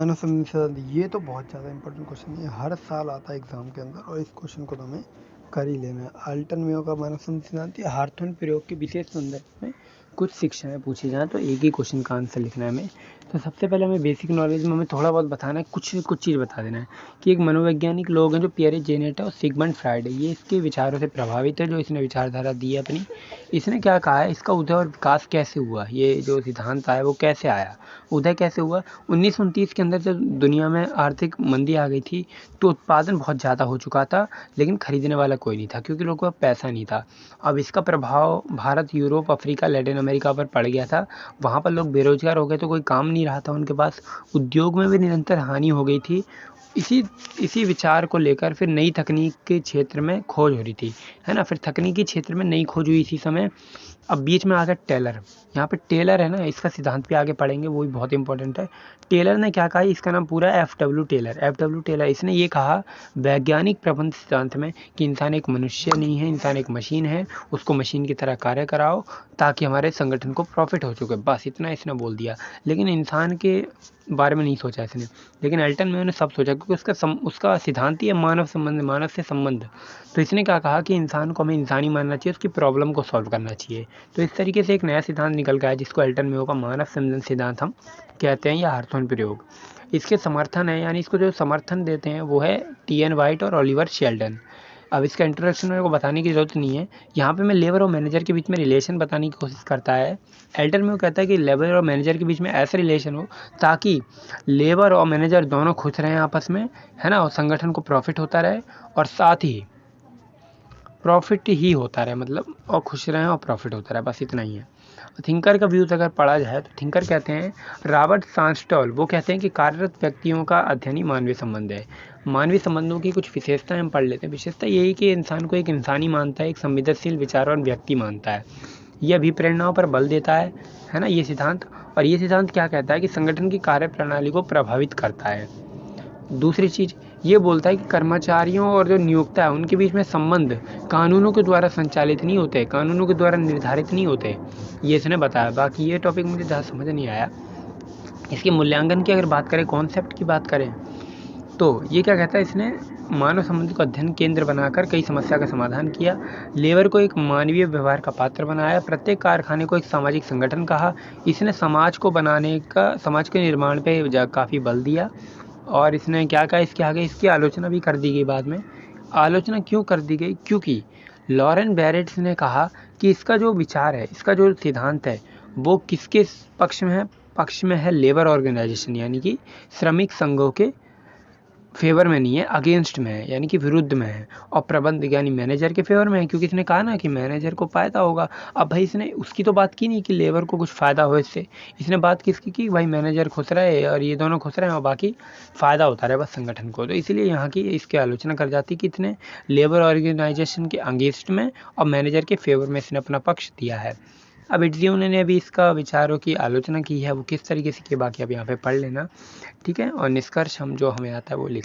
मानव संबंधी सिद्धांत, ये तो बहुत ज़्यादा इंपॉर्टेंट क्वेश्चन है। हर साल आता है एग्जाम के अंदर और इस क्वेश्चन को तो हमें कर ही लेना है। आल्टन मेयो का मानव संबंधी सिद्धांत या हार्थन प्रयोग के विशेष संदर्भ में कुछ शिक्षाएं पूछी जाए तो एक ही क्वेश्चन का आंसर लिखना है हमें। तो सबसे पहले हमें बेसिक नॉलेज में हमें थोड़ा बहुत बताना है, कुछ चीज़ बता देना है कि एक मनोवैज्ञानिक लोग हैं जो पियरे जेनेट है और सिगमंड फ्राइड है, ये इसके विचारों से प्रभावित है जो इसने विचारधारा दी है अपनी। इसने क्या कहा है, इसका उदय और विकास कैसे हुआ, ये जो सिद्धांत आया वो कैसे आया, उदय कैसे हुआ। 1929 के अंदर जब दुनिया में आर्थिक मंदी आ गई थी तो उत्पादन बहुत ज़्यादा हो चुका था, लेकिन खरीदने वाला कोई नहीं था क्योंकि लोगों को पैसा नहीं था। अब इसका प्रभाव Bharat, Europe, Africa, Latin America पर पड़ गया था। वहाँ पर लोग बेरोजगार हो गए तो कोई काम नहीं रहा था उनके पास। उद्योग में भी निरंतर हानि हो गई थी। इसी इसी विचार को लेकर फिर नई तकनीक के क्षेत्र में खोज हो रही थी, है ना। फिर तकनीकी क्षेत्र में नई खोज हुई इसी समय। अब बीच में आ गया टेलर। यहाँ पे टेलर है ना, इसका सिद्धांत भी आगे पढ़ेंगे, वो भी बहुत इंपॉर्टेंट है। टेलर ने क्या कहा, इसका नाम पूरा है एफ डब्ल्यू टेलर। इसने ये कहा वैज्ञानिक प्रबंध सिद्धांत में कि इंसान एक मनुष्य नहीं है, इंसान एक मशीन है, उसको मशीन की तरह कार्य कराओ ताकि हमारे संगठन को प्रॉफिट हो चुके, बस इतना इसने बोल दिया। लेकिन इंसान के बारे में नहीं सोचा इसने। लेकिन एल्टन में सब सोचा क्योंकि उसका सिद्धांत ही है मानव संबंध, मानव से संबंध। तो इसने क्या कहा कि इंसान को हमें इंसानी मानना चाहिए, उसकी प्रॉब्लम को सॉल्व करना चाहिए। तो इस तरीके से एक नया सिद्धांत निकल गया है जिसको एल्टन मेयो का मानव संबंध सिद्धांत हम कहते हैं, या हार्थन प्रयोग। इसके समर्थन है, यानी इसको जो समर्थन देते हैं वो है टी.एन. वाइट और ओलिवर शेल्डन। अब इसका इंट्रोडक्शन मेरे को बताने की ज़रूरत नहीं है। यहाँ पे मैं लेबर और मैनेजर के बीच में रिलेशन बताने की कोशिश करता है। एल्टन में वो कहता है कि लेबर और मैनेजर के बीच में ऐसा रिलेशन हो ताकि लेबर और मैनेजर दोनों खुश रहें आपस में, है ना, और संगठन को प्रॉफिट होता रहे और साथ ही प्रॉफिट ही होता रहे, मतलब और खुश रहें और प्रॉफिट होता रहे, बस इतना ही है। थिंकर का व्यूज़ अगर पढ़ा जाए तो थिंकर कहते हैं, रॉबर्ट सांस्टॉल, वो कहते हैं कि कार्यरत व्यक्तियों का अध्ययन ही मानवीय संबंध है। मानवीय संबंधों की कुछ विशेषताएं हम पढ़ लेते हैं। विशेषता यही कि इंसान को एक इंसानी मानता है, एक संवेदनशील विचारवान व्यक्ति मानता है, ये अभिप्रेरणाओं पर बल देता है ना ये सिद्धांत। और ये सिद्धांत क्या कहता है कि संगठन की कार्यप्रणाली को प्रभावित करता है। दूसरी चीज़ ये बोलता है कि कर्मचारियों और जो नियोक्ता है उनके बीच में संबंध कानूनों के द्वारा संचालित नहीं होते, कानूनों के द्वारा निर्धारित नहीं होते, ये इसने बताया। बाकी ये टॉपिक मुझे ज़्यादा समझ नहीं आया। इसके मूल्यांकन की अगर बात करें, कॉन्सेप्ट की बात करें, तो ये क्या कहता है, इसने मानव संबंध को अध्ययन केंद्र बनाकर कई समस्या का समाधान किया, लेबर को एक मानवीय व्यवहार का पात्र बनाया, प्रत्येक कारखाने को एक सामाजिक संगठन कहा। इसने समाज को बनाने का, समाज के निर्माण पे काफ़ी बल दिया। और इसने क्या कहा, इसके आगे इसकी आलोचना भी कर दी गई बाद में। आलोचना क्यों कर दी गई, क्योंकि लॉरेन बैरेट्स ने कहा कि इसका जो विचार है, इसका जो सिद्धांत है वो किसके पक्ष में है लेबर ऑर्गेनाइजेशन, यानी कि श्रमिक संघों के फेवर में नहीं है, अगेंस्ट में है, यानी कि विरुद्ध में है। और प्रबंध यानी मैनेजर के फेवर में है, क्योंकि इसने कहा ना कि मैनेजर को फ़ायदा होगा। अब भाई इसने उसकी तो बात की नहीं कि लेबर को कुछ फ़ायदा हो इससे, इसने बात किसकी की, भाई मैनेजर खुश रहे और ये दोनों खुश रहे और बाकी फ़ायदा होता रहे बस संगठन को। तो इसलिए यहाँ की इसकी आलोचना कर जाती कि इसने लेबर ऑर्गेनाइजेशन के अगेंस्ट में और मैनेजर के फेवर में इसने अपना पक्ष दिया है। अब इट्जियो ने अभी इसका विचारों की आलोचना की है, वो किस तरीके से की बाकी अब यहाँ पे पढ़ लेना, ठीक है। और निष्कर्ष हम जो हमें आता है वो लिख